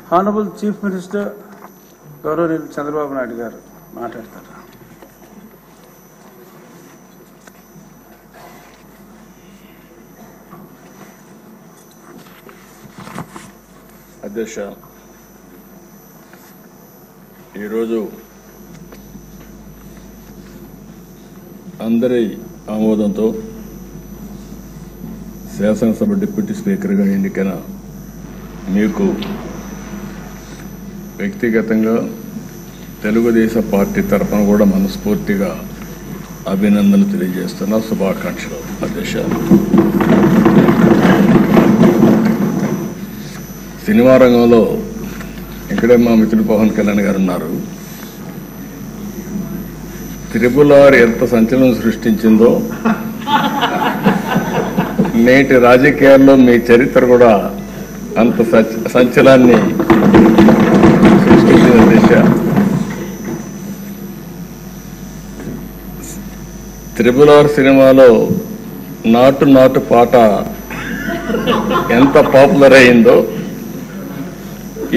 Honourable chief minister గౌరవనీయులు చంద్రబాబు నాయుడు గారు మాట్లాడతారు. అధ్యక్ష, ఈరోజు అందరి ఆమోదంతో శాసనసభ డిప్యూటీ స్పీకర్గా ఎన్నికైన మీకు వ్యక్తిగతంగా తెలుగుదేశం పార్టీ తరఫున కూడా మనస్ఫూర్తిగా అభినందనలు తెలియజేస్తున్న శుభాకాంక్షలు. అధ్యక్ష, సినిమా రంగంలో ఇక్కడే మా మిత్రుడు పవన్ కళ్యాణ్ గారు ఉన్నారు. త్రిపుల్ ఆర్ ఎంత సంచలనం సృష్టించిందో నేటి రాజకీయాల్లో మీ చరిత్ర కూడా అంత సంచలనాన్ని సృష్టించిన దిశ. త్రిపుల్ ఆర్ సినిమాలో నాటు నాటు పాట ఎంత పాపులర్ అయిందో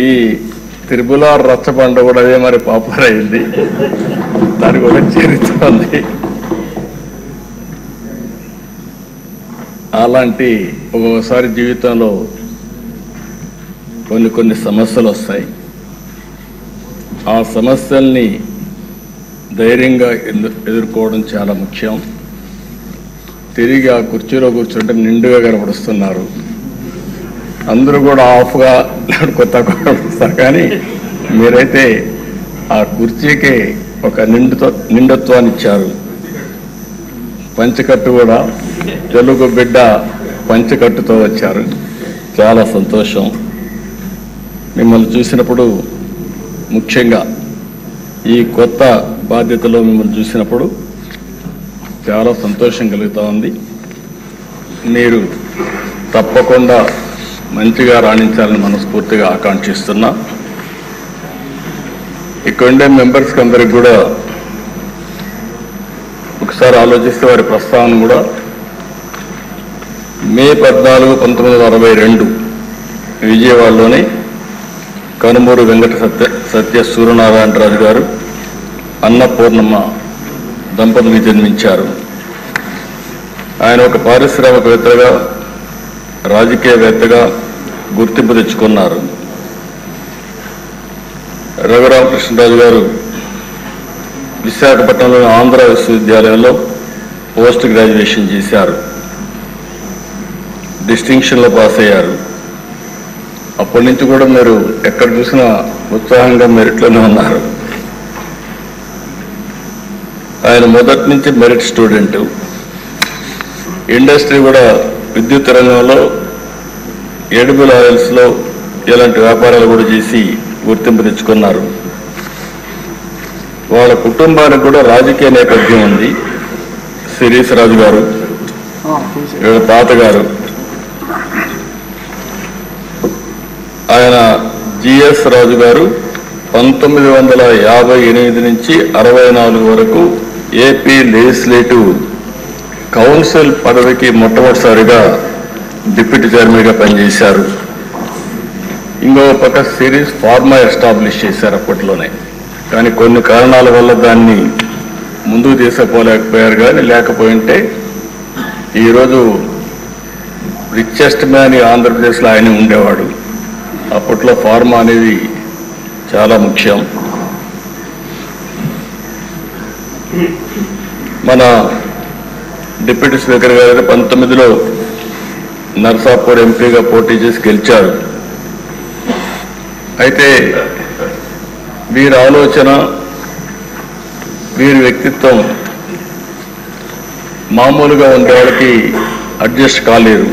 ఈ త్రిపుల్ ఆర్ రచ్చబండ కూడా అదే మరి పాపులర్ అయింది. దానికి ఒక చరిత్ర ఉంది. అలాంటి ఒక్కొక్కసారి జీవితంలో కొన్ని సమస్యలు వస్తాయి. ఆ సమస్యల్ని ధైర్యంగా ఎదుర్కోవడం చాలా ముఖ్యం. తిరిగి ఆ కుర్చీలో కూర్చుంటే నిండుగా కనపడుస్తున్నారు. అందరూ కూడా ఆఫ్గా కొత్త కనపడుస్తారు, కానీ మీరైతే ఆ కుర్చీకి ఒక నిండుత్వాన్ని ఇచ్చారు. పంచకట్టు కూడా తెలుగు బిడ్డ పంచకట్టుతో వచ్చారు. చాలా సంతోషం. మిమ్మల్ని చూసినప్పుడు, ముఖ్యంగా ఈ కొత్త బాధ్యతలో మిమ్మల్ని చూసినప్పుడు చాలా సంతోషం కలుగుతూ ఉంది. మీరు తప్పకుండా మంచిగా రాణించాలని మనస్ఫూర్తిగా ఆకాంక్షిస్తున్నా. ఇక్కడుండే మెంబర్స్కి అందరికి కూడా ఒకసారి ఆలోచిస్తే వారి ప్రస్తావన కూడా మే 14, 1962 విజయవాడలోని కనుమూరు వెంకట సత్య సూర్యనారాయణరాజు గారు అన్నపూర్ణమ్మ దంపతులకు జన్మించారు. ఆయన ఒక పారిశ్రామికవేత్తగా, రాజకీయవేత్తగా గుర్తింపు తెచ్చుకున్నారు. రఘురామకృష్ణరాజు గారు విశాఖపట్నంలోని ఆంధ్ర విశ్వవిద్యాలయంలో పోస్ట్ గ్రాడ్యుయేషన్ చేశారు. డిస్టింక్షన్లో పాస్ అయ్యారు. అప్పటి నుంచి కూడా మీరు ఎక్కడ చూసినా ఉత్సాహంగా మెరిట్లోనే ఉన్నారు. ఆయన మొదటి నుంచి మెరిట్ స్టూడెంట్. ఇండస్ట్రీ కూడా విద్యుత్ రంగంలో, ఎడిబుల్ ఆయిల్స్లో ఇలాంటి వ్యాపారాలు కూడా చేసి గుర్తింపు తెచ్చుకున్నారు. వాళ్ళ కుటుంబానికి కూడా రాజకీయ నేపథ్యం ఉంది. శిరీష్ రాజు గారు, వీళ్ళ తాతగారు, ఆయన జిఎస్ రాజు గారు 1958 నుంచి 64 వరకు ఏపీ లెజిస్లేటివ్ కౌన్సిల్ పదవికి మొట్టమొదటిసారిగా డిప్యూటీ చైర్మన్గా పనిచేశారు. ఇంకో పక్క సిరీస్ ఫార్మా ఎస్టాబ్లిష్ చేశారు అప్పట్లోనే. కానీ కొన్ని కారణాల వల్ల దాన్ని ముందుకు తీసుకుపోలేకపోయారు. కానీ లేకపోయింటే ఈరోజు రిచెస్ట్ మ్యాన్ ఆంధ్రప్రదేశ్లో ఆయన ఉండేవాడు. అప్పట్లో ఫార్మా అనేది చాలా ముఖ్యం. మన డిప్యూటీ స్పీకర్ గారు 19లో నర్సాపూర్ ఎంపీగా పోటీ చేసి గెలిచారు. అయితే వీరి ఆలోచన, వీరి వ్యక్తిత్వం మామూలుగా ఉండేవాళ్ళకి అడ్జస్ట్ కాలేరు.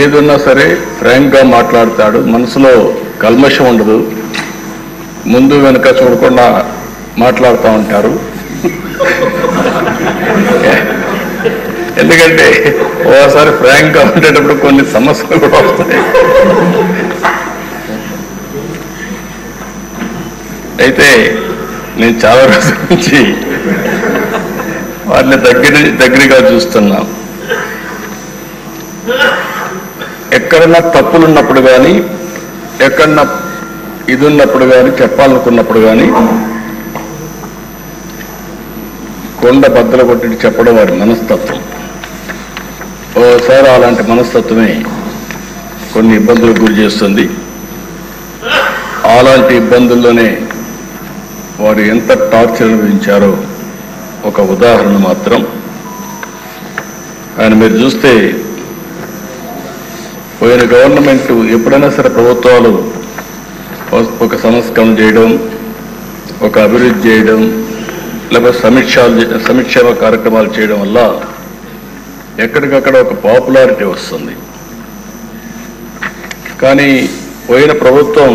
ఏదున్నా సరే ఫ్రాంక్గా మాట్లాడతాడు. మనసులో కల్మషం ఉండదు. ముందు వెనుక చూడకుండా మాట్లాడుతూ ఉంటారు. ఎందుకంటే ఓసారి ఫ్రాంక్గా ఉండేటప్పుడు కొన్ని సమస్యలు కూడా వస్తాయి. అయితే నేను చాలా రోజుల నుంచి వారిని దగ్గరగా చూస్తున్నా. ఎక్కడన్నా తప్పులున్నప్పుడు కానీ ఎక్కడన్నా ఇది ఉన్నప్పుడు కానీ చెప్పాలనుకున్నప్పుడు కానీ కొండ బద్దలు కొట్టి చెప్పడం వారి మనస్తత్వం. ఓసారి అలాంటి మనస్తత్వమే కొన్ని ఇబ్బందులకు గురి చేస్తుంది. అలాంటి ఇబ్బందుల్లోనే వారు ఎంత టార్చర్ అనుభవించారో ఒక ఉదాహరణ మాత్రం. ఆయన మీరు చూస్తే పోయిన గవర్నమెంట్ ఎప్పుడైనా సరే ప్రభుత్వాలు ఒక సంస్కరణ చేయడం, ఒక అభివృద్ధి చేయడం, లేకపోతే సంక్షేమ కార్యక్రమాలు చేయడం వల్ల ఎక్కడికక్కడ ఒక పాపులారిటీ వస్తుంది. కానీ పోయిన ప్రభుత్వం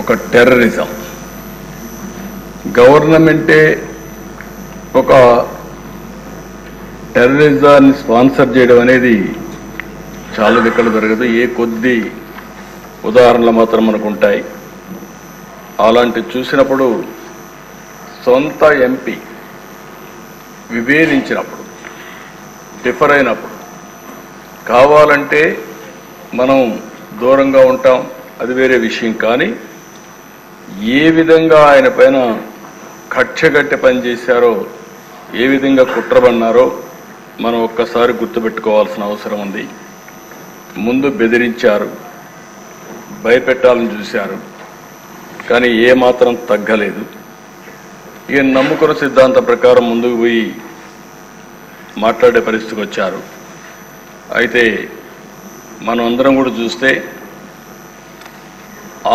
ఒక టెర్రరిజం, గవర్నమెంటే ఒక టెర్రరిజాన్ని స్పాన్సర్ చేయడం అనేది చాలా దిక్కలు జరగదు. ఏ కొద్ది ఉదాహరణలు మాత్రం మనకు ఉంటాయి. అలాంటి చూసినప్పుడు సొంత ఎంపీ విభేదించినప్పుడు, డిఫర్ అయినప్పుడు కావాలంటే మనం దూరంగా ఉంటాం, అది వేరే విషయం. కానీ ఏ విధంగా ఆయన పైన కక్షగట్టి పనిచేశారో, ఏ విధంగా కుట్రబన్నారో మనం ఒక్కసారి గుర్తుపెట్టుకోవాల్సిన అవసరం ఉంది. ముందు బెదిరించారు, భయపెట్టాలని చూశారు, కానీ ఏమాత్రం తగ్గలేదు. ఈయన నమ్ముకున్న సిద్ధాంతం ప్రకారం ముందుకు పోయి మాట్లాడే పరిస్థితికి వచ్చారు. అయితే మనం అందరం కూడా చూస్తే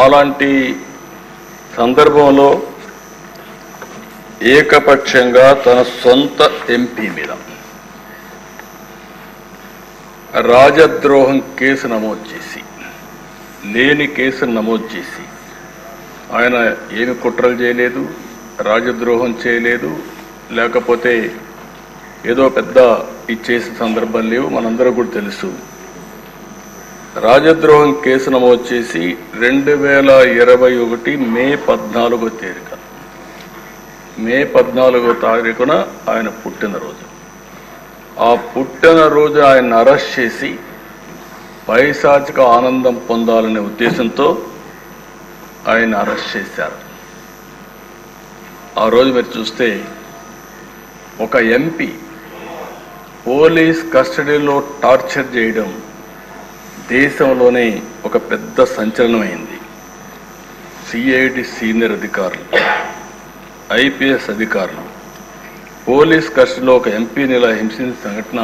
అలాంటి సందర్భంలో ఏకపక్షంగా తన సొంత ఎంపీ మీద రాజద్రోహం కేసు నమోదు చేసి, లేని కేసును నమోదు చేసి, ఆయన ఏమి కుట్రలు చేయలేదు, రాజద్రోహం చేయలేదు, లేకపోతే ఏదో పెద్ద ఇచ్చేసిన సందర్భం లేవు. మనందరూ కూడా తెలుసు. రాజద్రోహం కేసు నమోదు చేసి 2021 మే 14వ తేదీన, మే 14వ తారీఖున ఆయన పుట్టినరోజు. ఆ పుట్టినరోజు ఆయన అరెస్ట్ చేసి పైశాచిక ఆనందం పొందాలనే ఉద్దేశంతో ఆయన అరెస్ట్ చేశారు. ఆ రోజు మీరు చూస్తే ఒక ఎంపీ పోలీస్ కస్టడీలో టార్చర్ చేయడం దేశంలోనే ఒక పెద్ద సంచలనమైంది. సిఐడి సీనియర్ అధికారులు, ఐపీఎస్ అధికారులు పోలీస్ కస్టడీలో ఒక ఎంపీని ఇలా హింసించిన సంఘటన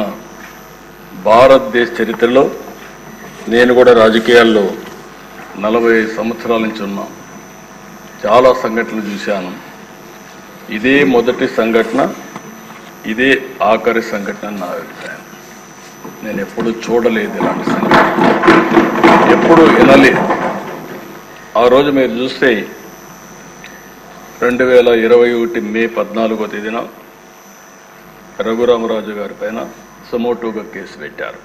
భారతదేశ చరిత్రలో, నేను కూడా రాజకీయాల్లో 40 సంవత్సరాల నుంచి ఉన్నా, చాలా సంఘటనలు చూశాను. ఇదే మొదటి సంఘటన, ఇదే ఆఖరి సంఘటన నా అభిప్రాయం. నేను ఎప్పుడు చూడలేదు ఇలాంటి సంఘటన, ఎప్పుడు వినలేదు. ఆ రోజు మీరు చూస్తే 2021 మే 14వ తేదీన రఘురామరాజు గారి పైన సుమోటోగా కేసు పెట్టారు.